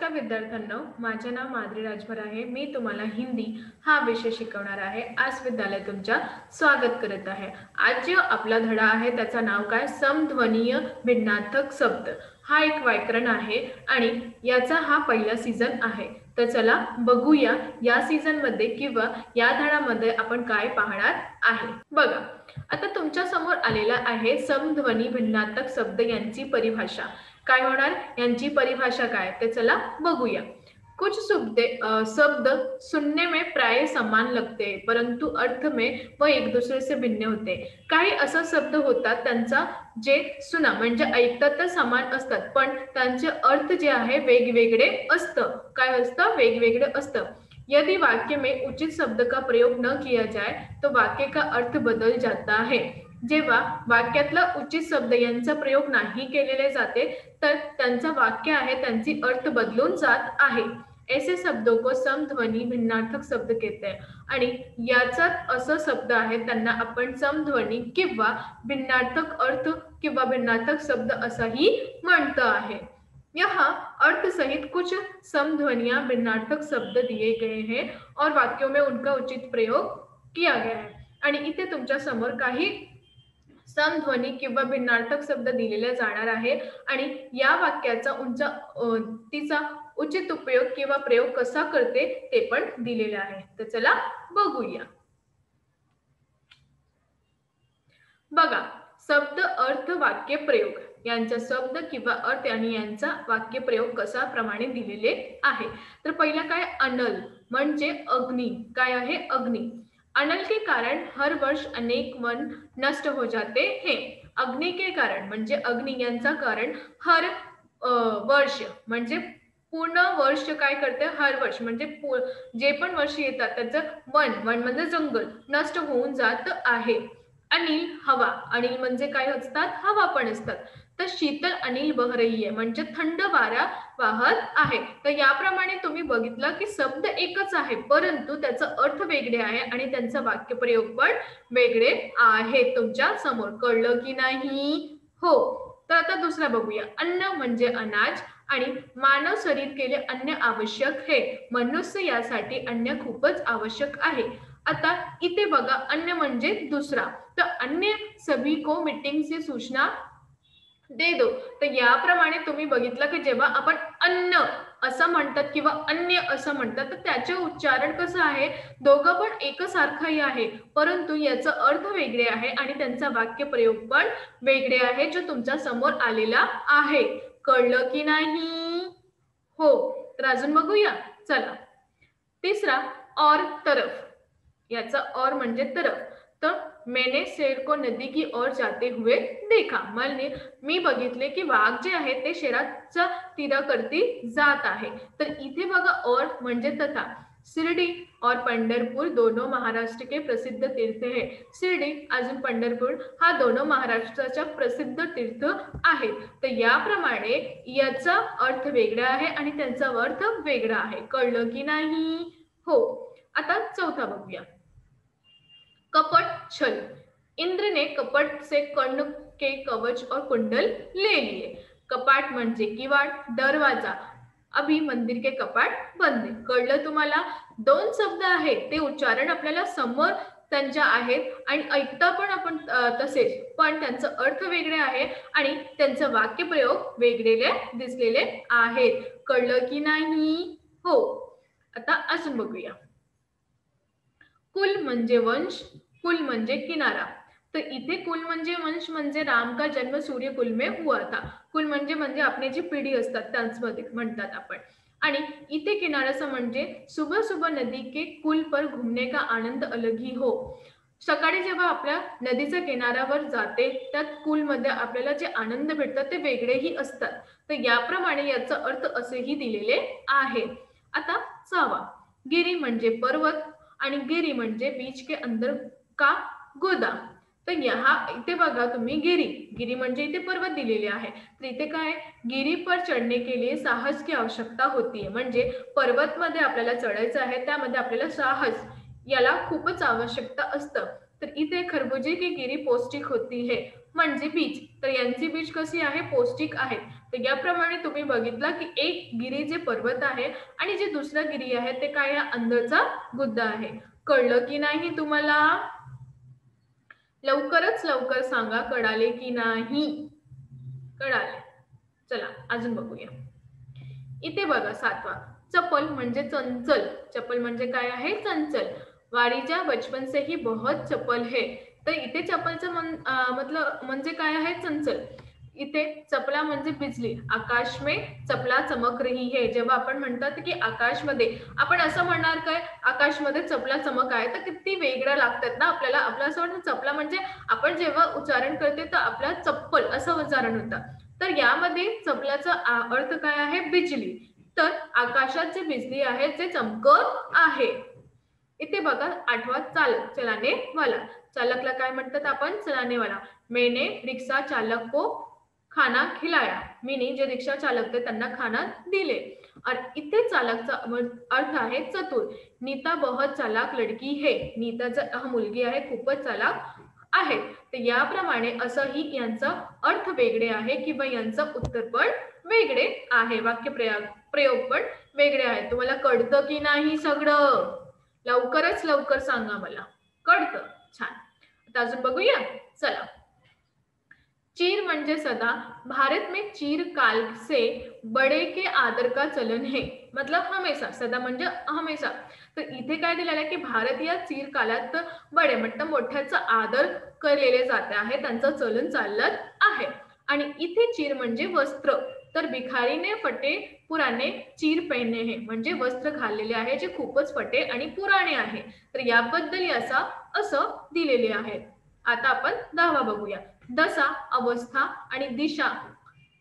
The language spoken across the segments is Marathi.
नमस्कार विद्यार्थ्यांनो, माझे नाव माधुरी राजभर आहे। मी तुम्हाला हिंदी हा विषय शिकवणार आहे। आज विद्यालय तुमच्या स्वागत करत आहे। आज जो आपला धडा आहे त्याचं नाव काय? समध्वनीय भिन्नार्थक शब्द हा एक व्याकरण आहे आणि याचा हा पहिला सीझन आहे। तर चला बघूया या सीझन मध्ये किंवा या धड्यामध्ये आपण काय पाहणार आहे। बघा, आता तुमच्या समोर आलेला आहे समध्वनी भिन्नार्थक शब्द यांची परिभाषा। काय होणार? यांची परिभाषा काय ते चला बघूया। कुछ शब्द सुनने में प्राय समान लगते परंतु अर्थ में वो एक दूसरे से भिन्न होते। काही असा शब्द होतात त्यांचा जे सुना म्हणजे ऐकतात तर समान असतात पण त्यांचे अर्थ जे आहे वेगवेगळे असतं। काय असतं? वेगवेगळे असतं। यदि वाक्य में उचित शब्द का प्रयोग न किया जाए तो वाक्य का अर्थ बदल जाता है। जेव्हा वाक्यातला उचित शब्द यांचा प्रयोग नाही केलेले जाते तर त्यांचा वाक्य आहे त्यांची अर्थ बदलून जात आहे। ऐसे शब्दों को समध्वनी भिन्नार्थक शब्द कहते हैं आणि याचात असं शब्द आहे त्यांना आपण समध्वनी किंवा भिन्नार्थक अर्थ किंवा भिन्नार्थक शब्द असंही म्हणतो आहे। यहाँ अर्थ सहित कुछ समध्वनियां भिन्नार्थक शब्द दिए गए हैं और वाक्यों में उनका उचित प्रयोग किया गया है। आणि इथे तुमच्या समोर काही समध्वनी किंवा भिन्नार्थक शब्द दिलेले जाणार आहे आणि या वाक्याचा तिचा उचित उपयोग किंवा प्रयोग कसा करते ते पण दिलेले आहे। तर चला बघूया। बघा, शब्द अर्थ वाक्य प्रयोग यांचा शब्द किंवा अर्थ आणि यांचा वाक्य प्रयोग कसा प्रमाणे दिलेले आहे। तर पहिला काय? अनल म्हणजे अग्नि। काय आहे? अग्नि। अनल के कारण हर वर्ष अनेक वन नष्ट हो जाते हैं। अग्नि के कारण म्हणजे अग्नि यांचा कारण हर वर्ष म्हणजे पूर्ण वर्ष काय करते? हर वर्ष म्हणजे जे पण वर्ष येतात त्याचं वन म्हणजे जंगल नष्ट होऊन जात आहे। अनिल हवा। अनिल म्हणजे काय असतात? हवा पण असतात। तर शीतल अनिल बह रही है म्हणजे थंड वारा वाहत आहे। तर याप्रमाणे तुम्ही बघितलं की शब्द एकच आहे परंतु त्याचा अर्थ वेगळे आहे आणि त्यांचा वाक्य प्रयोग पण वेगळे आहे। तुमच्या समोर कळलं की नाही? हो। तर आता दुसरा बघूया। अन्न म्हणजे अनाज आणि मानव शरीर के लिए अन्न आवश्यक है। मनुष्य यासाठी अन्न खूपच आवश्यक आहे। आता इथे बघा, अन्न म्हणजे दुसरा। तर अन्य सभी को मीटिंग से सूचना दे दो। तर याप्रमाणे तुम्ही बघितलं की जेव्हा आपण अन्न असं म्हणतात किंवा अन्य असं म्हणतात तर त्याचे उच्चारण कसं आहे? दोघं पण एकसारखंही आहे परंतु याचा अर्थ वेगळे आहे आणि त्यांचा वाक्य प्रयोग पण वेगळे आहे जो तुमच्या समोर आलेला आहे। कळलं की नाही? हो। तर अजून बघूया चला। तिसरा और तरफ। याचा और म्हणजे तरफ। तर मैंने शेर को नदी की ओर जाते हुए देखा। मी बघितले की वाघ जे आहे ते शेराच्या तीराकडे जात आहे। तर इथे बघा और म्हणजे तथा। शिर्डी और पंढरपूर दोनों महाराष्ट्र के प्रसिद्ध तीर्थ है। शिर्डी अजून पंढरपूर हा दोनों महाराष्ट्राच्या प्रसिद्ध तीर्थ आहेत। तर याप्रमाणे याचा अर्थ वेगळा आहे आणि त्यांचा अर्थ वेगळा आहे। कळलं की नाही? हो। आता चौथा बघूया। कपट छल। इंद्र ने कपट से कर्ण के कवच और कुंडल ले लिए। कपाट म्हणजे किवाड, दरवाजा। अभी मंदिर के कपाट बंद। कळलं तुम्हाला? दोन शब्द आहेत ते उच्चारण आपल्याला समोर त्यांच्या आहेत आणि ऐकता पण आपण तसेच पण त्यांचा अर्थ वेगळे आहे आणि त्यांचा वाक्य प्रयोग वेगळे दिसलेले आहेत। कळलं की नाही? हो। आता अजून बघूया। कुल म्हणजे वंश, कुल म्हणजे किनारा। तर इथे कुल म्हणजे वंश म्हणजे राम का जन्म सूर्य कुल में हुआ था। कुल म्हणजे आपली जी पिढी असतात त्यांच्यामध्ये म्हणतात आपण। आणि इथे किनाराचा म्हणजे सुबह सुबह नदी के कुल पर घूमने का आनंद अलग ही हो। सकाळी जेव्हा आपल्या नदीच्या किनाऱ्यावर जाते त्यात कुलमध्ये आपल्याला जे आनंद भेटतात ते वेगळेही असतात। तर याप्रमाणे याचा अर्थ असेही दिलेले आहे। आता सहावा। गिरी म्हणजे पर्वत आणि गिरी म्हणजे बीच के अंदर का गोदाम। तर इथे बघा तुम्ही गिरी म्हणजे इथे पर्वत दिलेले आहे। तर इथे काय? गिरी पर चढ़ने के लिए साहस की आवश्यकता होती है। म्हणजे पर्वतमध्ये आपल्याला चढायचं आहे त्यामध्ये आपल्याला साहस याला खूपच आवश्यकता असतं। तर इथे खरबूजे की गिरी पौष्टिक होती है म्हणजे बीज। तर यांची बीज कशी आहे? पौष्टिक आहे। तर याप्रमाणे तुम्ही बघितलं की एक गिरी जे पर्वत आहे आणि जे दुसरं गिरी आहे ते काय आहे, अंधरचा गुद्दा आहे. कळलं की नाही तुम्हाला? लवकरच लवकर सांगा, कळाले की नाही? कळाले. चला अजून बघूया. इथे बघा 7वा, चपल म्हणजे चंचल. चपल म्हणजे काय आहे, चंचल. वारीजा बचपन से ही बहुत चपल है. तर इथे चपलचं मतलब म्हणजे काय आहे, चंचल. इथे चपला म्हणजे बिजली. आकाश में चपला चमक रही है. जेव्हा आपण म्हणतात की आकाशमध्ये, आपण असं म्हणणार काय, आकाशमध्ये चपला चमक आहे, तर किती वेगळं लागतात ना आपल्याला. आपलं असं वाटतं चपला म्हणजे आपण जेव्हा उच्चारण करते तर आपला चप्पल असं उच्चारण होतं. तर यामध्ये चपलाचा अर्थ काय आहे, बिजली. तर आकाशात जे बिजली आहे ते चमकत आहे. इथे बघा 8वा, चालक, चलाने वाला. चालकला काय म्हणतात आपण, चलाने वाला. मैंने रिक्षा चालक को खाना खिलाया. मीने जे रिक्षा चालक ते त्यांना खाना दिले. और इथे चालकचा अर्थ आहे चतुर. नीता बहुत चालाक लडकी है. नीता मुलगी आहे, खूपच चालाक आहे. तर याप्रमाणे असंही यांचा अर्थ वेगळे आहे किंवा यांचं उत्तर पण वेगळे आहे. प्रयोग पण वेगळे आहे. तुम्हाला कळतं की नाही सगळं? लवकरच लवकर सांगा मला. कळतं? छान. आता अजून बघूया. चला. चीर म्हणजे सदा. भारत में चीर काल से बड़े के आदर का चलन है. मतलब हमेशा. सदा म्हणजे हमेशा. तर इथे काय दिलेलं आहे की भारतीय चीर कालात बडे मतलब मोठ्याचा आदर केलेले जाते आहे, त्यांचं चलन चालत आहे. आणि इथे चीर म्हणजे वस्त्र. तर भिखारीने फटे पुराणे चीर पहने है, म्हणजे वस्त्र घाललेले आहे जे खूपच फटे आणि पुराणे आहे. तर याबद्दल असं दिलेले आहे. आता आपण 10वा बघूया. दशा, अवस्था आणि दिशा.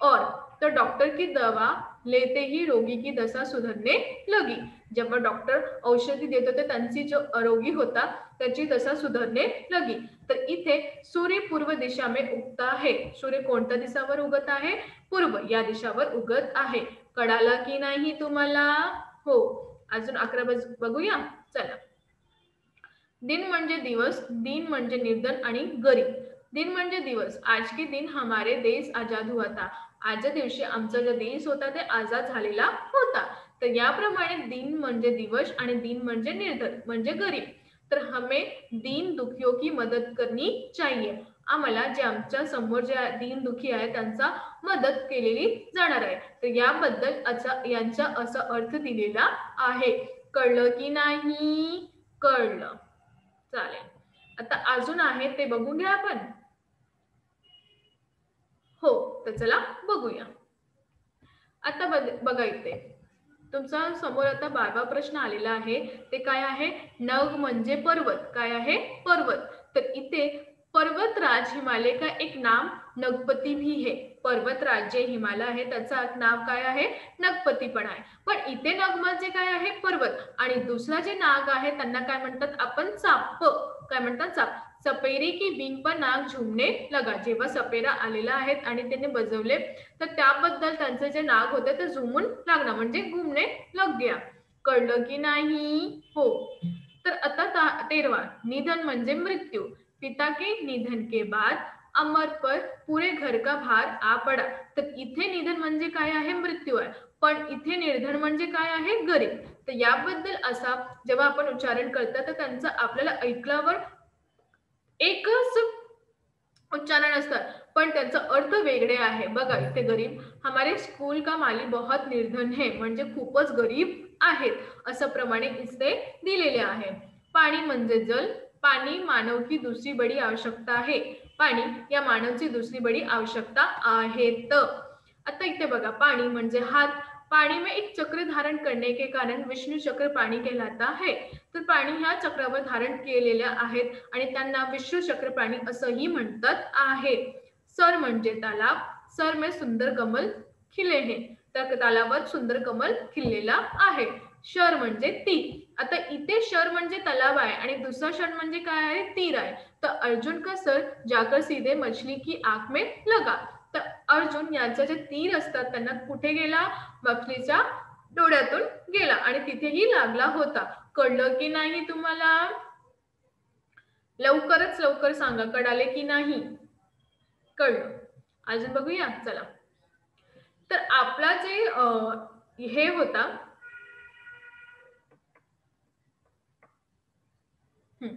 और तर डॉक्टर की दवा लेते ही रोगी की दशा सुधरने लगी. जेव्हा डॉक्टर औषधी देत होते त्यांची जो आरोगी होता त्याची दशा सुधरने लगी. तर इथे सूर्य पूर्व दिशा में उगता है. सूर्य कोणत्या दिशावर उगत आहे, पूर्व या दिशावर उगत आहे. कळाला की नाही तुम्हाला? हो. अजून 11 बघूया. चला. दिन म्हणजे दिवस. दिन म्हणजे निर्धन आणि गरीब. दिन म्हणजे दिवस. आज के दिन हमारे देश आजाद हुआ था. आजच्या दिवशी आमचा जो देश होता ते आजाद झालेला होता. तर याप्रमाणे दिन म्हणजे दिवस आणि दिन म्हणजे निर्धन म्हणजे गरीब. तर हमें दीन दुखियों की मदत करनी चाहिए. आम्हाला जे आमच्या समोर जे दीन दुखी आहे त्यांचा मदत केलेली जाणार आहे. तर याबद्दल यांचा असा अर्थ दिलेला आहे. कळलं की नाही? कळलं. चालेल. आता अजून आहे ते बघून घ्या आपण. हो, तर चला बघूया. आता बघा इथे तुमचा समोर आता 12वा प्रश्न आलेला आहे. ते काय आहे, नग म्हणजे पर्वत. काय आहे, पर्वत. तर इथे पर्वतराज हिमालय का एक नाम नगपती भी है. पर्वतराज जे हिमालय आहे त्याचं नाव काय आहे, नगपती पण आहे. पण इथे नग म्हणजे काय आहे, पर्वत. आणि दुसरा जे नाग आहे त्यांना काय म्हणतात आपण, चाप. काय म्हणतात, चाप. सपेरे की बिंग पर नाग झुमने लगा. जेव्हा सपेरा आलेला आहेत आणि त्यांनी बजवले तर त्याबद्दल त्यांचे जे नाग होते ते झुमून लागणं म्हणजे घुमने लग गया. कळलं की नाही? हो. तर आता 13वा, निधन म्हणजे मृत्यू. पिता के निधन के बाद अमर पर पूरे घर का भार आ पडा. तर इथे निधन म्हणजे काय आहे, मृत्यू आहे. पण इथे निर्धन म्हणजे काय आहे, गरीब. तर याबद्दल असा जेव्हा आपण उच्चारण करतो तर त्यांचं आपल्याला ऐकल्यावर एकच उच्चारण असतात पण त्यांचा अर्थ वेगळे आहे. बघा इथे गरीब, हमारे स्कूल का माली बहुत निर्धन है म्हणजे खूपच गरीब आहेत असं प्रमाणे इथे दिलेले आहे. पाणी म्हणजे जल. पाणी मानव की दुसरी बडी आवश्यकता आहे. पाणी या मानवची दुसरी बडी आवश्यकता आहे. आता इथे बघा पाणी म्हणजे हात. पाणी में एक चक्र धारण करने के कारण विष्णु चक्र पाणी कहलाता है. तर पाणी ह्या चक्रावर धारण केलेल्या आहेत आणि त्यांना विष्णु चक्र पाणी असंही म्हणतात आहे. सर म्हणजे तालाब. सर में सुंदर कमल खिले है. त्या तालाबात सुंदर कमल खिललेला आहे. शर म्हणजे तीर. आता इथे शर म्हणजे तलाव आहे आणि दुसरा शर म्हणजे काय आहे, तीर आहे. तर अर्जुन का सर जाकर सीधे मछली की आंख में लगा. तर अर्जुन यांचं जे तीर असतात त्यांना कुठे गेला, मछलीच्या डोळ्यातून गेला आणि तिथेही लागला होता. कळलं की नाही तुम्हाला? लवकरच लवकर सांगा, कळाले की नाही? कळलं. अजून बघूया. चला. तर आपला जे हे होता हं.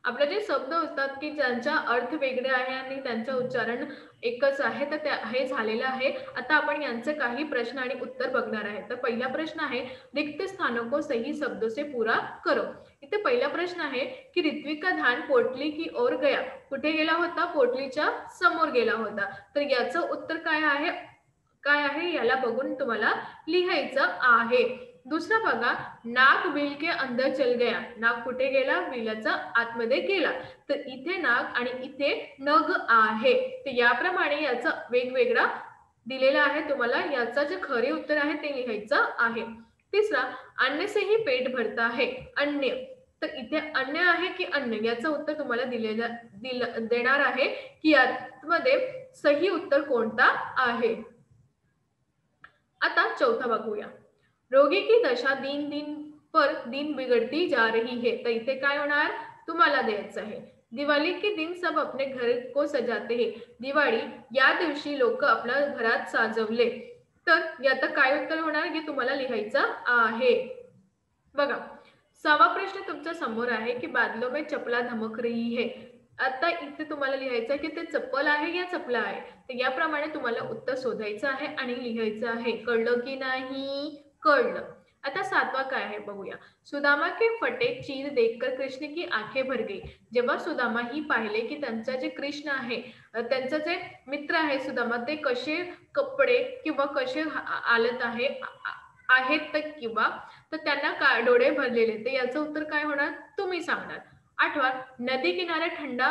आपले जे शब्द असतात, की ज्यांचा अर्थ वेगळे आहे आणि त्यांचं उच्चारण एकच आहे, तर त्या हे झालेलं आहे. आता आपण यांचे काही प्रश्न आणि उत्तर बघणार आहे. तर पहिला प्रश्न आहे, रिक्त स्थानों को सही शब्दों से पूरा करो. इथे पहिला प्रश्न आहे, की ऋत्विक का ध्यान पोटली की ओर गया. कुठे गेला होता? पोटलीच्या समोर गेला होता. तर याचं उत्तर काय आहे? काय आहे याला बघून तुम्हाला लिहायचं आहे. दुसरा बघा, नाग बिल के अंदर चल गया. नाग कुठे गेला? बिलाचा आतमध्ये गेला. तर इथे नाग आणि इथे नग आहे. तर याप्रमाणे याचा वेगवेगळा दिलेला आहे. तुम्हाला याचं जे खरे उत्तर आहे ते लिहायचं आहे. तिसरा, अन्न से ही पेट भरता है. अन्य. तर इथे अन्न आहे की अन्न याचं उत्तर तुम्हाला देणार आहे, की यामध्ये सही उत्तर कोणता आहे. आता चौथा बघूया. रोगी की दशा दिन दिन पर दिन बिगड़ती जा रही है. तर इथे काय होणार? तुम्हाला द्यायचं आहे. दिवाळी के दिन सब अपने घर को सजाते हैं. दिवाळी या दिवशी लोक आपल्या घरात साजवले. तर यात काय उत्तर होणार की तुम्हाला लिहायचं आहे. बघा, 6वा प्रश्न तुमच्या समोर आहे, की बादलों में चपला धमक रही है. आता इथे तुम्हाला लिहायचं आहे, की ते चप्पल आहे या चपला आहे. तर याप्रमाणे तुम्हाला उत्तर शोधायचं आहे आणि लिहायचं आहे. कळलं की नाही? कळलं. आता 7वा काय आहे बघूया. सुदामा के फटे चीर देखकर कृष्ण की आंखें भर गई. जेव्हा सुदामा ही पाहिले, की त्यांचा जे कृष्ण आहे, त्यांचा जे मित्र आहे सुदामा, ते कसे कपडे किंवा कसे आलत आहेत तर किंवा तर त्यांना डोळे भरलेले. तर याचं उत्तर काय होणार? तुम्ही सांगणार. 8वा, नदी किनारे थंडा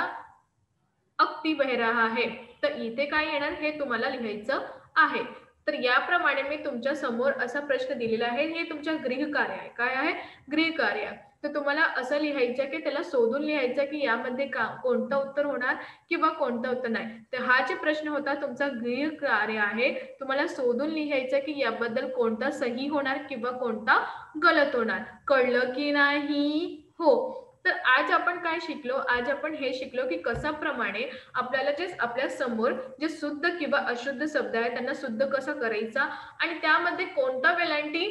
अगदी बह रहा है. तर इथे काय येणार हे तुम्हाला लिहायचं आहे. तर याप्रमाणे मी तुमच्या समोर असा प्रश्न दिलेला आहे. हे तुमच्या गृहकार्य आहे. काय आहे? गृहकार्य. तर तुम्हाला असं लिहायचं की त्याला शोधून लिहायचं की यामध्ये कोणतं उत्तर होणार किंवा कोणतं उत्तर नाही. तर हा जे प्रश्न होता तुमचा गृहकार्य आहे. तुम्हाला शोधून लिहायचं की याबद्दल कोणता सही होणार किंवा कोणता गलत होणार. कळलं की नाही? हो. तर आज आपण काय शिकलो? आज आपण हे शिकलो की कशाप्रमाणे आपल्याला जे आपल्या समोर जे शुद्ध किंवा अशुद्ध शब्द आहेत त्यांना शुद्ध कसं करायचा आणि त्यामध्ये कोणता वेलांटी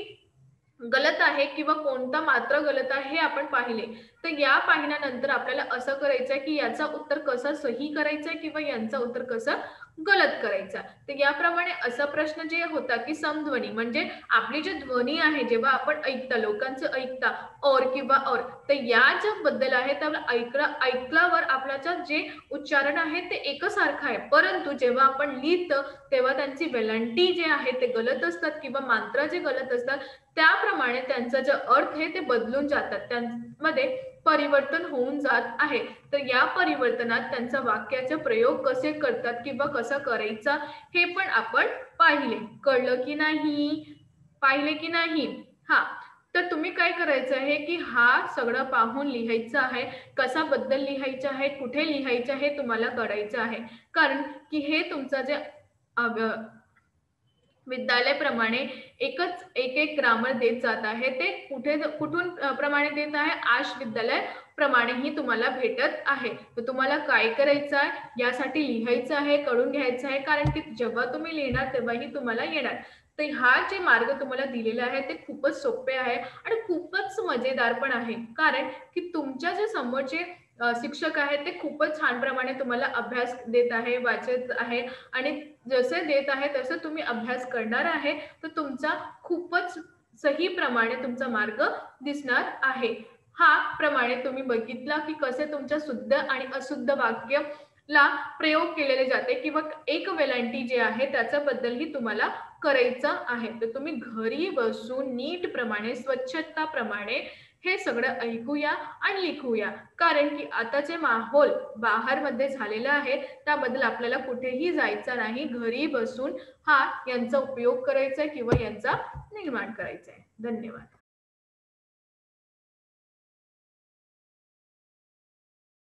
गलत आहे किंवा कोणता मात्र गलत आहे हे आपण पाहिले. तर या पाहिल्यानंतर आपल्याला असं करायचं की याचा उत्तर कसं सही करायचा किंवा यांचा उत्तर कसं गलत करायचा. तर याप्रमाणे असा प्रश्न जे होता की समध्वनी म्हणजे आपली जी ध्वनी आहे जेव्हा आपण ऐकता लोकांचं ऐकता और किंवा और तर या ज्या बद्दल आहे त्याला ऐकल्यावर आपल्याचं जे उच्चारण आहे ते एकसारखं आहे. परंतु जेव्हा आपण लिहितो तेव्हा त्यांची वेलांटी जे आहे ते गलत असतात किंवा मात्रा जे गलत असतात त्याप्रमाणे त्यांचा जो अर्थ आहे ते बदलून जातात. त्यांमध्ये परिवर्तन होऊन जात आहे. तर या परिवर्तनात त्यांचा वाक्याचे प्रयोग कसे करतात किंवा कसा करायचा हे पण आपण पाहिले. कळलं की नाही? पाहिले की नाही? हा. तर तुम्ही काय करायचं आहे की हा सगळं पाहून लिहायचं आहे. कशाबद्दल लिहायचं आहे, कुठे लिहायचं हे तुम्हाला कळायचं आहे. कारण की हे तुमचं जे विद्यालयाप्रमाणे एक ग्रामर देत जात आहे. ते कुठून प्रमाणे देत आहे? आश विद्यालय प्रमाणेही तुम्हाला भेटत आहे. तर तुम्हाला काय करायचं आहे? यासाठी लिहायचं आहे, कळून घ्यायचं आहे. कारण की जेव्हा तुम्ही लिहिणार तेव्हाही तुम्हाला येणार. तर हा जे मार्ग तुम्हाला दिलेला आहे ते खूपच सोपे आहे आणि खूपच मजेदार पण आहे. कारण की तुमच्या जे समोरचे शिक्षक आहेत ते खूपच छान प्रमाणे तुम्हाला अभ्यास देत आहे, वाचत आहे आणि जसे देत आहे तसं तुम्ही अभ्यास करणार आहे तर तुमचा खूपच सही प्रमाणे तुमचा मार्ग दिसणार आहे. हा प्रमाणे तुम्ही बघितला की कसे तुमच्या शुद्ध आणि अशुद्ध वाक्य ला प्रयोग केलेले जाते किंवा एक वेलांटी जे आहे त्याच्याबद्दलही तुम्हाला करायचं आहे. तर तुम्ही घरी बसून नीट प्रमाणे स्वच्छता प्रमाणे हे सगळं ऐकूया आणि लिखूया. कारण की आताचे माहोल बाहेर मध्ये झालेला आहे त्याबद्दल आपल्याला कुठेही जायचं नाही. घरी बसून यांचा उपयोग करायचा किंवा यांचा निर्माण करायचा आहे. धन्यवाद.